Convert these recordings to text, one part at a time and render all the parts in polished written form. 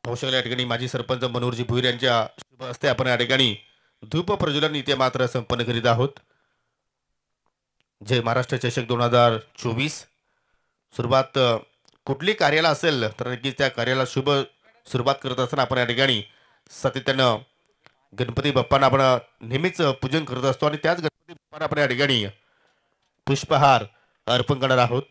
पाहू या ठिकाणी माजी सरपंच मनोहरजी भुईर यांच्या शुभ हस्ते आपण या ठिकाणी धूप प्रज्वलन इथे मात्र संपन्न करीत आहोत. जय महाराष्ट्र चषक 2024 सुरुवात कुठली कार्याला असेल तर नक्कीच त्या कार्याला शुभ सुरुवात करत असताना आपण या ठिकाणी सातत्यानं गणपती बाप्पांना आपण नेहमीच पूजन करत असतो आणि त्याच गणपती बाप्पांना आपण या ठिकाणी पुष्पहार अर्पण करणार आहोत.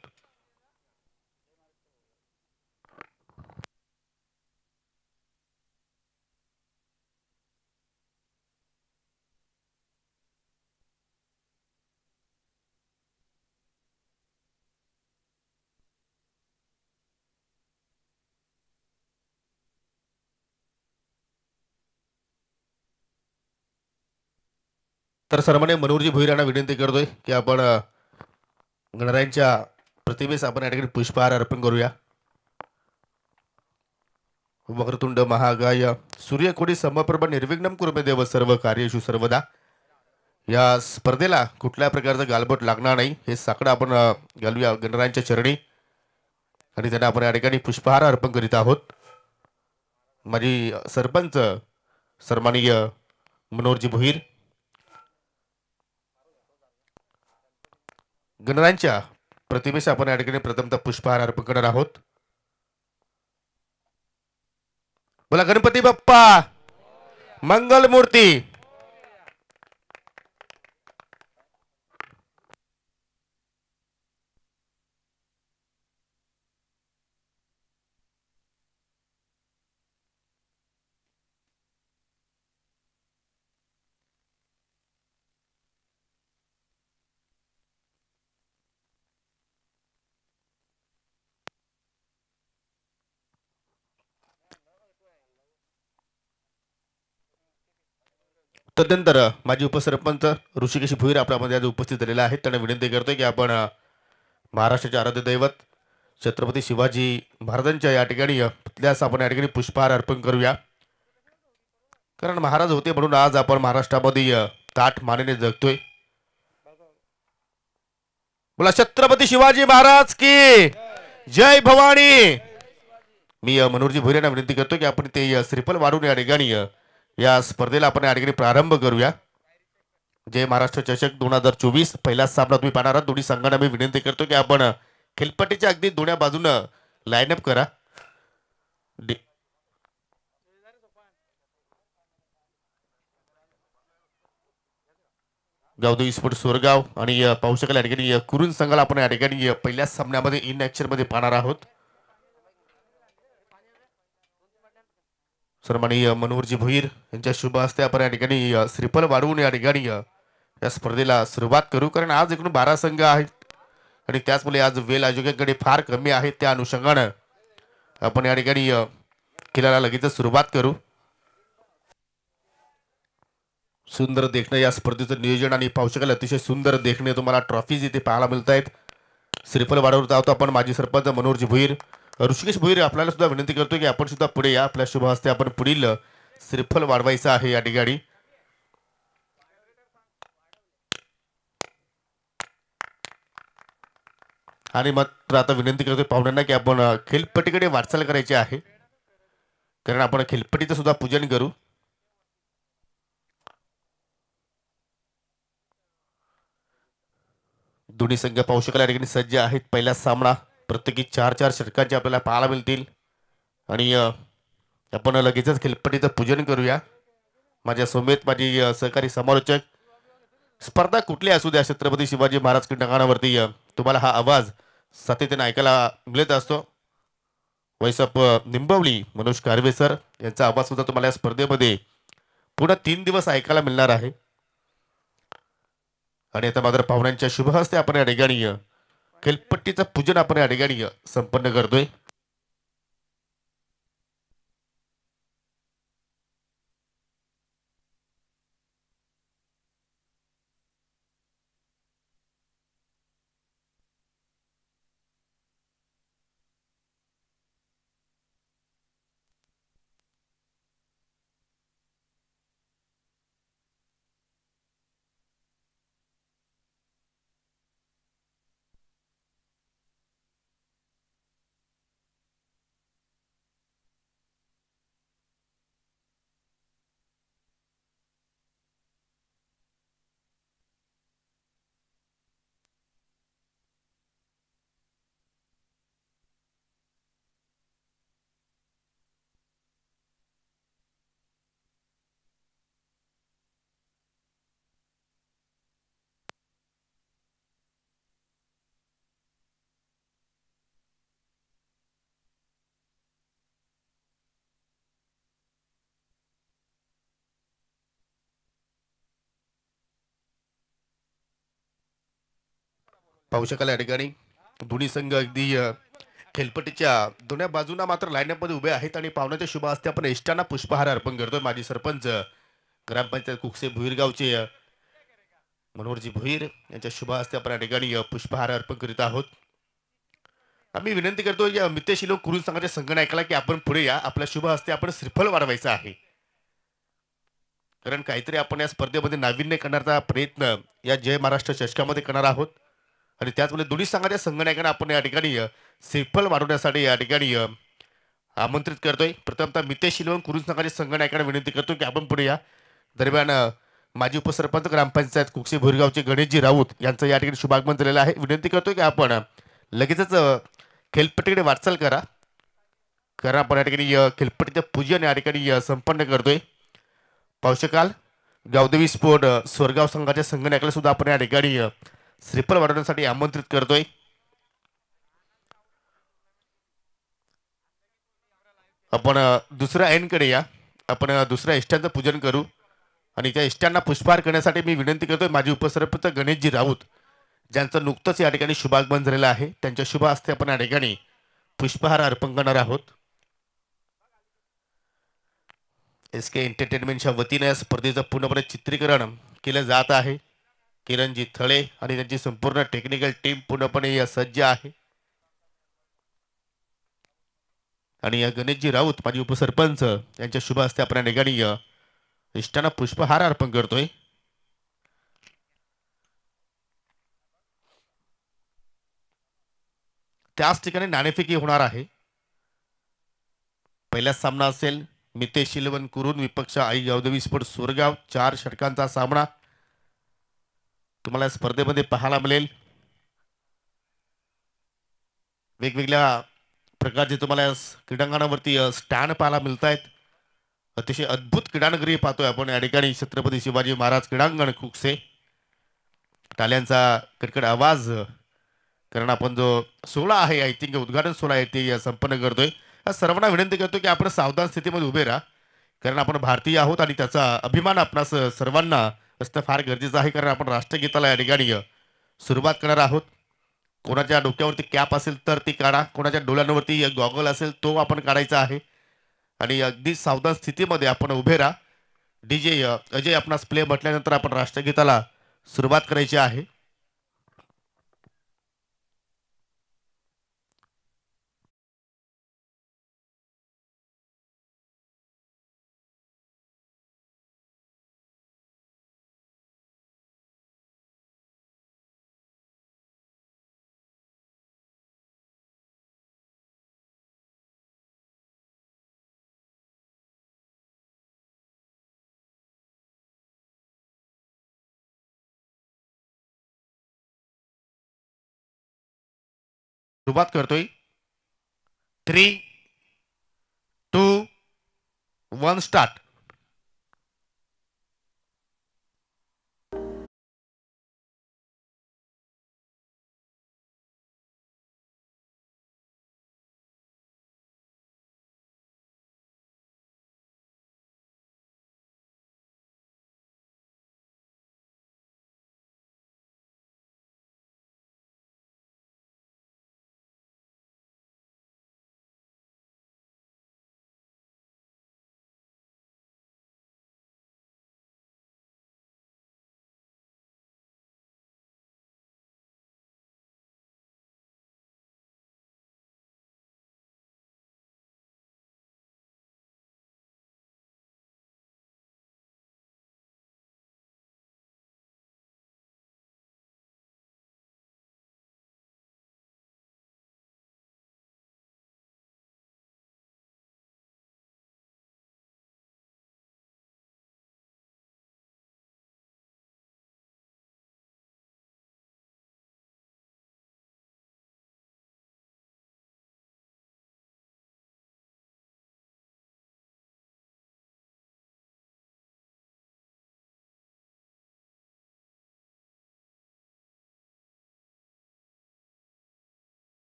तर सर्वांनी मनोहरजी भुईर यांना विनंती करतोय की आपण गणरायांच्या प्रतिमेस आपण या ठिकाणी पुष्पहार अर्पण करूया. वक्रतुंड महागाय सूर्यकोटी समप्रभ निर्विघ्नं कुरु देव सर्व कार्येषु सर्वदा. या स्पर्धेला कुठल्या प्रकारचं गालबोट लागणार नाही हे साकडं आपण घालूया गणरायांच्या चरणी आणि त्यांना आपण या ठिकाणी पुष्पहार अर्पण करीत आहोत. माझी सरपंच सन्माननीय मनोहरजी भुईर गणरायांच्या प्रतिमेस आपण या ठिकाणी प्रथमतः पुष्पहार अर्पण करणार आहोत. बोला गणपती बाप्पा मंगल मूर्ती. तदनंतर माजी उपसरपंच ऋषिकेश भुईर आपल्यामध्ये आज उपस्थित झालेला आहे. त्यांना विनंती करतोय की आपण महाराष्ट्राचे आराध्य दैवत छत्रपती शिवाजी महाराजांच्या या ठिकाणी पुतळ्यास आपण या ठिकाणी पुष्पहार अर्पण करूया. कारण महाराज होते म्हणून आज आपण महाराष्ट्रामध्ये ताठ मानेने जगतोय. बोला छत्रपती शिवाजी महाराज की जय भवानी. मी मनोहरजी भुईर यांना विनंती करतो की आपण ते श्रीफल वाढून या ठिकाणी या स्पर्धेला आपण या ठिकाणी प्रारंभ करूया. जय महाराष्ट्र चषक 2024 पहिला सामना तुम्ही पाहणार आहात. दोन्ही संघांना मी विनंती करतो की आपण खेळपट्टीच्या अगदी दोन्ही बाजूनं लाईनअप करा. गावदेवी स्पोर्ट सोरगाव आणि पाहू शकाल या ठिकाणी कुरुन संघाला आपण या ठिकाणी पहिल्या सामन्यामध्ये इन ऍक्शन मध्ये पाहणार आहोत. सन्माननीय मनोहरजी भुईर यांच्या शुभ हस्ते आपण या ठिकाणी श्रीफल वाढवून या ठिकाणी या स्पर्धेला सुरुवात करू. कारण आज एकूण 12 संघ आहेत आणि त्याचमुळे आज वेल आयोजकांकडे फार कमी आहे. त्या अनुषंगानं आपण या ठिकाणी खेळाला लगेच सुरुवात करू. सुंदर देखणं या स्पर्धेचं नियोजन आणि पाहू शकाल अतिशय सुंदर देखणे तुम्हाला ट्रॉफीज इथे पाहायला मिळत आहेत. श्रीफल वाढवत आहोत आपण. माजी सरपंच मनोहरजी भुईर ऋषिकेश भुईर आपल्याला सुद्धा विनंती करतो की आपण सुद्धा पुढे या. आपल्या शुभ हस्ते आपण पुढील श्रीफल वाढवायचं आहे या ठिकाणी. आणि मात्र आता विनंती करतोय पाहुण्यांना की आपण खेळपट्टीकडे वाटचाल करायची आहे. कारण आपण खेळपट्टीचं सुद्धा पूजन करू. दोन्ही संघ पाहू शकाल या ठिकाणी सज्ज आहेत. पहिला सामना प्रत्येकी 4-4 षटकांचे आपल्याला पाहायला मिळतील आणि आपण लगेचच खेळपट्टीचं पूजन करूया. माझ्या सोमेत माझी सहकारी समालोचक स्पर्धा कुठली असू द्या छत्रपती शिवाजी महाराज क्रीडांगणावरती तुम्हाला हा आवाज सातत्याने ऐकायला मिळत असतो. वैसप निंबवली मनोज कारवे सर यांचा आवाज सुद्धा तुम्हाला या स्पर्धेमध्ये पुन्हा 3 दिवस ऐकायला मिळणार आहे. आणि आता मात्र पाहुण्यांच्या शुभ हस्ते आपण या ठिकाणी खेळपट्टीचं पूजन आपण या ठिकाणी संपन्न करतोय. पाहू शकाल या ठिकाणी दोन्ही संघ अगदी खेळपट्टीच्या दोन्ही बाजूंना मात्र लाईनअपमध्ये उभे आहेत आणि पावण्याच्या शुभ हस्ते आपण इष्टांना पुष्पहार अर्पण करतोय. माजी सरपंच ग्रामपंचायत कुकसे भुईर गावचे मनोहरजी भुईर यांच्या शुभ हस्ते आपण या ठिकाणी पुष्पहार अर्पण करीत आहोत. आम्ही विनंती करतो या मितेशी लोक कुरुल संघाच्या संघनायकाला की आपण पुढे या, आपल्या शुभ हस्ते आपण श्रीफळ वाढवायचा आहे. कारण काहीतरी आपण या स्पर्धेमध्ये नाविन्य करण्याचा प्रयत्न या जय महाराष्ट्र चषकामध्ये करणार आहोत आणि त्याचवेळी दोन्ही संघाच्या संघनायकांना आपण या ठिकाणी श्रीफळ वाढवण्यासाठी या ठिकाणी आमंत्रित करतोय. प्रथमतः मितेश शिलवण कुरुल संघाच्या संघनायकांना विनंती करतो की आपण पुढे या. दरम्यान माजी उपसरपंच ग्रामपंचायत कुकसे भुरगावचे गणेशजी राऊत यांचं या ठिकाणी शुभागमन झालेलं आहे. विनंती करतो की आपण लगेचच खेळपट्टीकडे वाटचाल करा. कारण आपण या ठिकाणी खेळपट्टीचं पूजन या ठिकाणी संपन्न करतोय. पाहू शकाल गावदेवी स्पोर्ट स्वर्गाव संघाच्या संघनायकाला सुद्धा आपण या ठिकाणी श्रीफळ वाढवण्यासाठी आमंत्रित करतोय. आपण दुसऱ्या ऐनकडे या. आपण दुसऱ्या इष्टांचं पूजन करू आणि त्या इष्टांना पुष्पहार करण्यासाठी मी विनंती करतोय माजी उपसरपंच गणेशजी राऊत ज्यांचं नुकतंच या ठिकाणी शुभागमन झालेलं आहे. त्यांच्या शुभ हस्ते आपण या ठिकाणी पुष्पहार अर्पण करणार आहोत. एस के एंटरटेनमेंटच्या वतीने या स्पर्धेचं पूर्णपणे चित्रीकरण केलं जात आहे. किरणजी थळे आणि त्यांची संपूर्ण टेक्निकल टीम पूर्णपणे सज्ज आहे आणि या गणेशजी राऊत माजी उपसरपंच यांच्या शुभ हस्ते आपण या ठिकाणी इष्टांना पुष्पहार अर्पण करतोय. त्याच ठिकाणी नाणेफेकी होणार आहे. पहिला सामना असेल मितेश शिलवण कुरून विपक्ष आई गावदेवी स्पोर्ट सुरगाव. 4 षटकांचा सामना तुम्हाला स्पर्धेमध्ये पाहायला मिळेल. वेगवेगळ्या प्रकारचे तुम्हाला क्रीडांगणावरती स्टँड पाहायला मिळत आहेत. अतिशय अद्भुत क्रीडानगरी पाहतोय आपण या ठिकाणी छत्रपती शिवाजी महाराज क्रीडांगण कुकसे. टाल्यांचा कडकड आवाज कारण आपण जो सोहळा आहे आय थिंक उद्घाटन सोहळा आहे ते संपन्न करतोय. सर्वांना विनंती करतो की आपण सावधान स्थितीमध्ये उभे राहा कारण आपण भारतीय आहोत आणि त्याचा अभिमान आपणास सर्वांना असणं फार गरजेचं आहे. कारण आपण राष्ट्रगीताला या ठिकाणी सुरुवात करणार आहोत. कोणाच्या डोक्यावरती कॅप असेल तर ती काढा, कोणाच्या डोळ्यांवरती गॉगल असेल तो आपण काढायचा आहे आणि अगदी सावधान स्थितीमध्ये आपण उभे राहा. डीजे अजय आपणास प्ले म्हटल्यानंतर आपण राष्ट्रगीताला सुरुवात करायची आहे. सुरुवात करतोय. 3, 2, 1 स्टार्ट.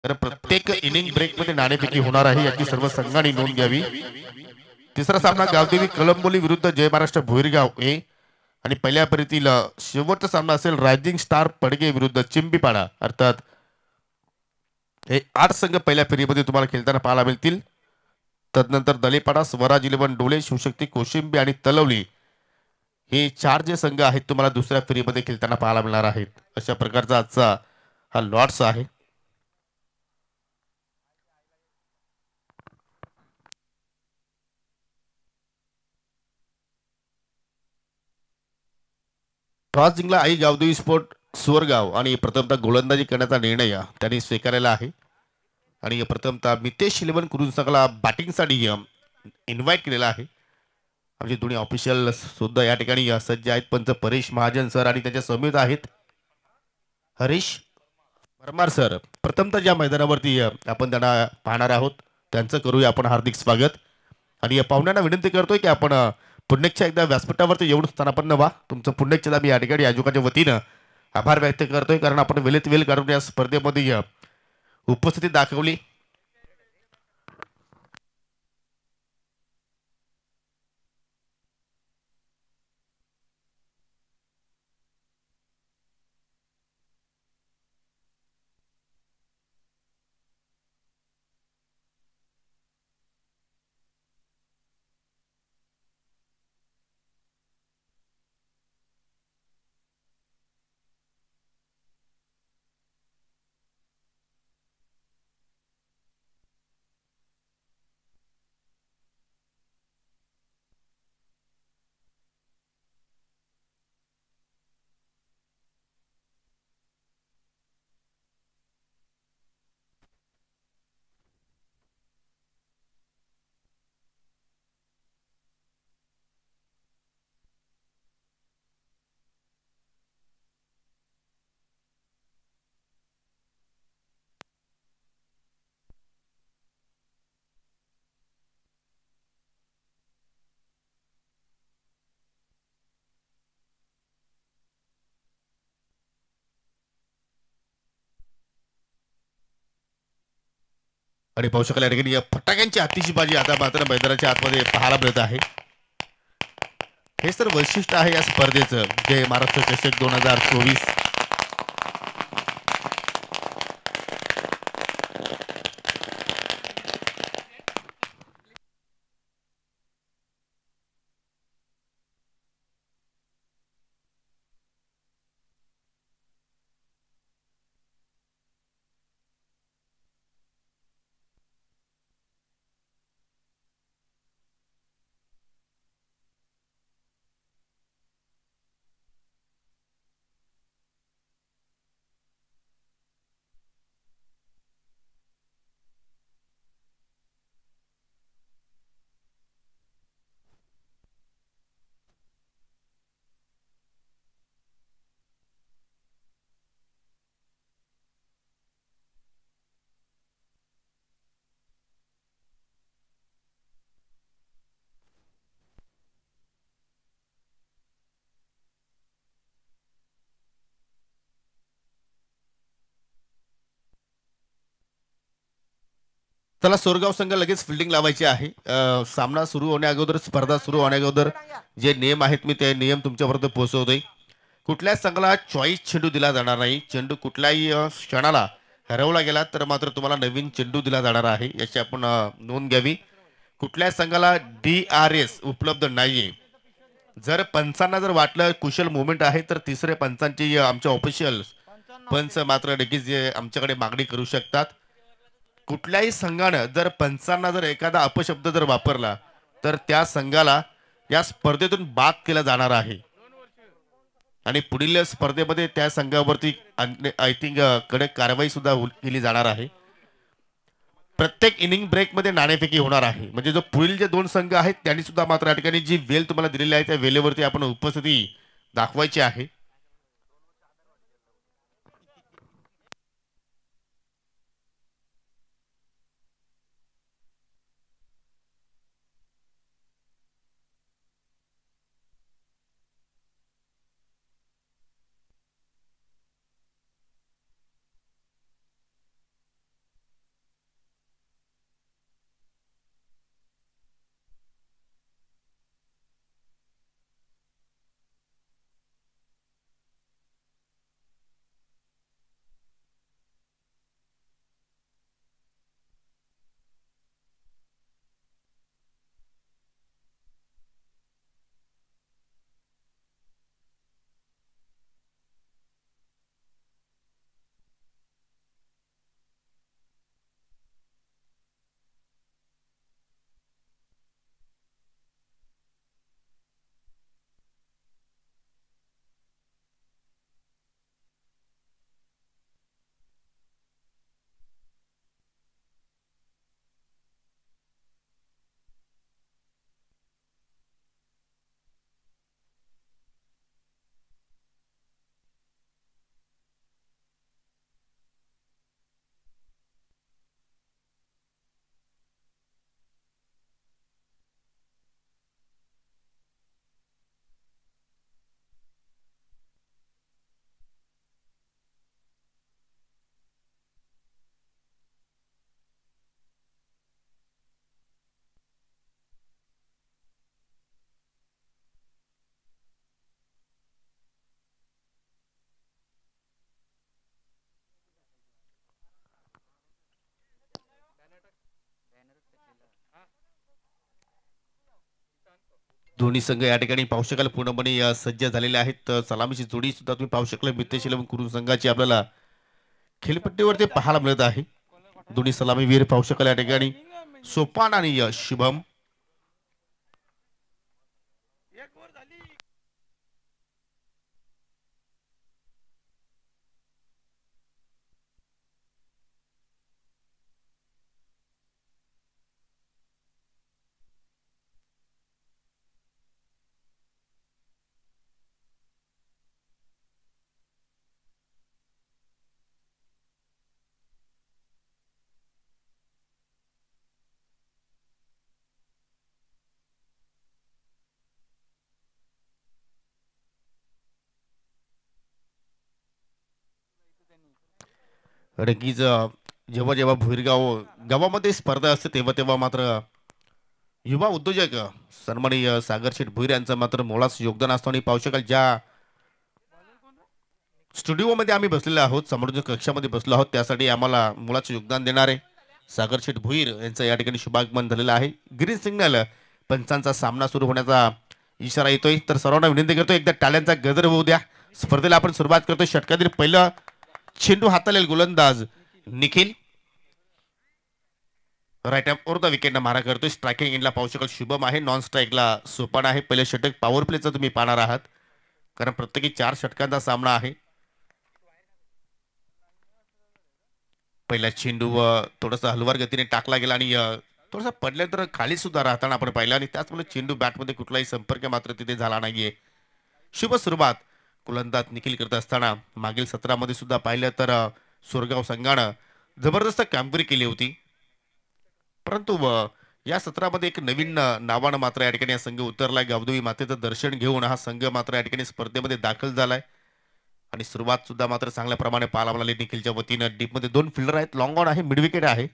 तर प्रत्येक इनिंग ब्रेक मध्ये नाणेफेकी होणार आहे याची सर्व संघांनी नोंद घ्यावी. तिसरा सामना गावदेवी कळंबोली विरुद्ध जय महाराष्ट्र भोईरगाव ए आणि पहिल्या फेरीतील शेवटचा सामना असेल रायझिंग स्टार पडगे विरुद्ध चिंबीपाडा. अर्थात हे 8 संघ पहिल्या फेरीमध्ये तुम्हाला खेळताना पाहायला मिळतील. तदनंतर दलेपाडा, स्वराज इलेव्हन डोळे, शिवशक्ती कोशिंबी आणि तलवली हे 4 जे संघ आहेत तुम्हाला दुसऱ्या फेरीमध्ये खेळताना पाहायला मिळणार आहेत. अशा प्रकारचा आजचा हा लॉट्स आहे. टॉस जिंकला आई गावदेवी स्पोर्ट सुवरगाव आणि प्रथमतः गोलंदाजी करण्याचा निर्णय त्यांनी स्वीकारलेला आहे. आणि प्रथमतः मितेश इलेव्हन कुरुन संघाला बॅटिंगसाठी इन्व्हाइट केलेला आहे. आमचे दोन्ही ऑफिशियल सुद्धा या ठिकाणी सज्ज आहेत. पंच परेश महाजन सर आणि त्याच्या समित आहेत हरीश परमार सर. प्रथमतः ज्या मैदानावरती आपण त्यांना पाहणार आहोत त्यांचं करूया आपण हार्दिक स्वागत. आणि या पाहुण्यांना विनंती करतोय की आपण पुण्यच्या एकदा व्यासपीठावरती येऊन स्थानापन्न व्हा. तुमचं पुण्यच्या मी या ठिकाणी आयोजकाच्या वतीनं आभार व्यक्त करतोय कारण आपण वेळेत वेळ काढून या स्पर्धेमध्ये उपस्थिती दाखवली. आणि पाहू शकाल या ठिकाणी फटाक्यांची आतिषबाजी आता मात्र मैदानाच्या आतमध्ये पाहायला मिळत आहे. हे तर वैशिष्ट्य आहे या स्पर्धेचं. जय महाराष्ट्र चषक 2024. चला सोरगाव संघ लगेच फिल्डिंग लावायची आहे. सामना सुरू होण्या अगोदर स्पर्धा सुरू होण्या अगोदर जे नियम आहेत मी ते नियम तुमच्यापर्यंत पोहोचवतोय. कुठल्याच संघाला चॉईस चेंडू दिला जाणार नाही. चेंडू कुठल्याही क्षणाला हरवला गेला तर मात्र तुम्हाला नवीन चेंडू दिला जाणार आहे याची आपण नोंद घ्यावी. कुठल्याच संघाला DRS उपलब्ध नाहीये. जर पंचांना जर वाटलं कुशल मुवमेंट आहे तर तिसरे पंचांची आमच्या ऑफिशियल पंच मात्र नक्कीच आमच्याकडे मागणी करू शकतात. कुठल्याही संघानं जर पंचांना जर एखादा अपशब्द जर वापरला तर त्या संघाला या स्पर्धेतून बाद केला जाणार आहे आणि पुढील स्पर्धेमध्ये त्या संघावरती आय थिंक कडक कारवाई सुद्धा केली जाणार आहे. प्रत्येक इनिंग ब्रेक मध्ये नाणेफेकी होणार आहे. म्हणजे जो पुढील जे 2 संघ आहेत त्यांनी सुद्धा मात्र या ठिकाणी जी वेळ तुम्हाला दिलेली आहे त्या वेळेवरती आपण उपस्थिती दाखवायची आहे. दोन्ही संघ या ठिकाणी पाहू शकाल पूर्णपणे सज्ज झालेले आहेत. सलामीची जोडी सुद्धा तुम्ही पाहू शकला मितेश इलेव्हन कुरुन संघाची आपल्याला खेळपट्टीवरती पाहायला मिळत आहे. दोन्ही सलामीवीर पाहू शकाल या ठिकाणी सोपान आणि शुभम. नक्कीच जेव्हा जेव्हा भुईरगाव गावामध्ये स्पर्धा असते तेव्हा तेव्हा मात्र युवा उद्योजक सन्माननीय सागर शेठ भुईर यांचं मात्र मोलाचं योगदान असतं. आणि पाहू शकाल ज्या स्टुडिओमध्ये आम्ही बसलेलो आहोत, समोरच्या कक्षामध्ये बसलो आहोत, त्यासाठी आम्हाला मोलाचं योगदान देणारे सागर शेठ भुईर यांचं या ठिकाणी शुभागमन झालेलं आहे. ग्रीन सिग्नल पंचांचा सामना सुरू होण्याचा इशारा येतोय. तर सर्वांना विनंती करतो एकदा टाळ्यांचा गजर होऊ द्या. स्पर्धेला आपण सुरुवात करतो. षटकातील पहिलं चेंडू हाताळेल गोलंदाज Nikhil. Right hand over the विकेटला मारा करतोय. स्ट्रायकिंग एंडला पाहू शकाल शुभम आहे. नॉन स्ट्राईकला सोपान आहे. पहिले षटक पॉवर प्लेचं तुम्ही पाहणार आहात, कारण प्रत्येकी 4 षटकांचा सामना आहे. पहिला चेंडू थोडासा हलवार गतीने टाकला गेला आणि थोडासा पडल्यानंतर खाली सुद्धा राहताना आपण पाहिलं आणि त्याचमुळे चेंडू बॅटमध्ये कुठलाही संपर्क मात्र तिथे झाला नाहीये. शुभ सुरुवात गोलंदाज निखिल करत असताना मागील सत्रामध्ये सुद्धा पाहिलं तर सुरगाव संघानं जबरदस्त कामगिरी केली होती. परंतु या सत्रामध्ये एक नवीन नावानं मात्र या ठिकाणी संघ उतरलाय. गावदेवी मातेचं दर्शन घेऊन हा संघ मात्र या ठिकाणी स्पर्धेमध्ये दाखल झालाय आणि सुरुवात सुद्धा मात्र चांगल्या प्रमाणे पाहायला मिळाली. निखिलच्या वतीनं डीपमध्ये 2 फिल्डर आहेत, लॉंग ऑन आहे, मिड विकेट आहे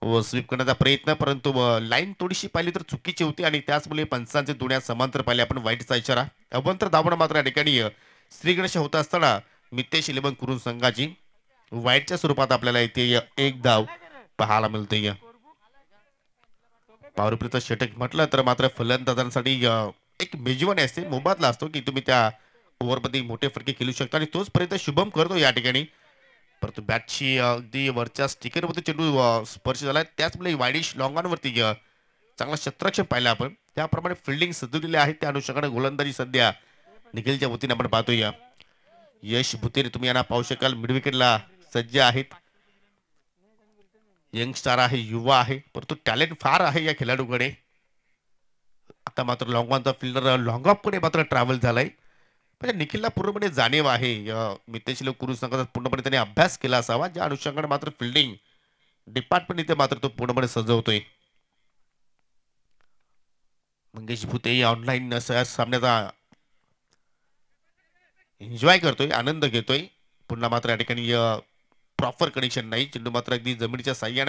व स्वीप करण्याचा प्रयत्न, परंतु लाईन थोडीशी पाहिली तर चुकीची होती आणि त्याचमुळे पंचांचे दोन्या समांतर पाहिले आपण. वाईटचा इशारा. अवंतर धावणं मात्र या ठिकाणी श्री गणेश होत असताना मितेश इलेव्हन कुरुन संघाची वाईटच्या स्वरूपात आपल्याला इथे एक धाव पाहायला मिळते. पॉवर प्लेचं षटक म्हटलं तर मात्र फलंदाजांसाठी एक मेजवानी असते, मोबादला असतो की तुम्ही त्या ओव्हरमध्ये मोठे फटके खेळू शकता आणि तोच पर्यंत शुभम करतो या ठिकाणी. परंतु बॅटची अगदी वरच्या स्टिकरवरती चेंडू स्पर्श झाला. त्याचमुळे वायडिश लॉंगॉनवरती चांगला क्षेत्ररक्षण पाहिलं आपण. त्याप्रमाणे फिल्डिंग सजवलेली आहे. त्या अनुषंगाने गोलंदाजी सध्या निखिलच्या वतीने आपण पाहतोय. यश भुतेर तुम्ही यांना पाहू शकाल, मिड विकेटला सज्ज आहेत. यंगस्टार आहे, युवा आहे, परंतु टॅलेंट फार आहे या खेळाडूकडे. आता मात्र लॉंग ऑनचा फिल्डर लॉंग ऑफ कडे मात्र ट्रॅव्हल झालाय. म्हणजे निखिलला पूर्णपणे जाणीव आहे. मितेश कुरुन संघाचा पूर्णपणे त्याने अभ्यास केला असावा, ज्या अनुषंगाने मात्र फिल्डिंग डिपार्टमेंट इथे मात्र तो पूर्णपणे सजवतोय. मंगेश भुते ऑनलाईन सामन्याचा एन्जॉय करतोय, आनंद घेतोय. पुन्हा मात्र या ठिकाणी प्रॉपर कनेक्शन नाही. चेंडू मात्र अगदी जमिनीच्या साह्याने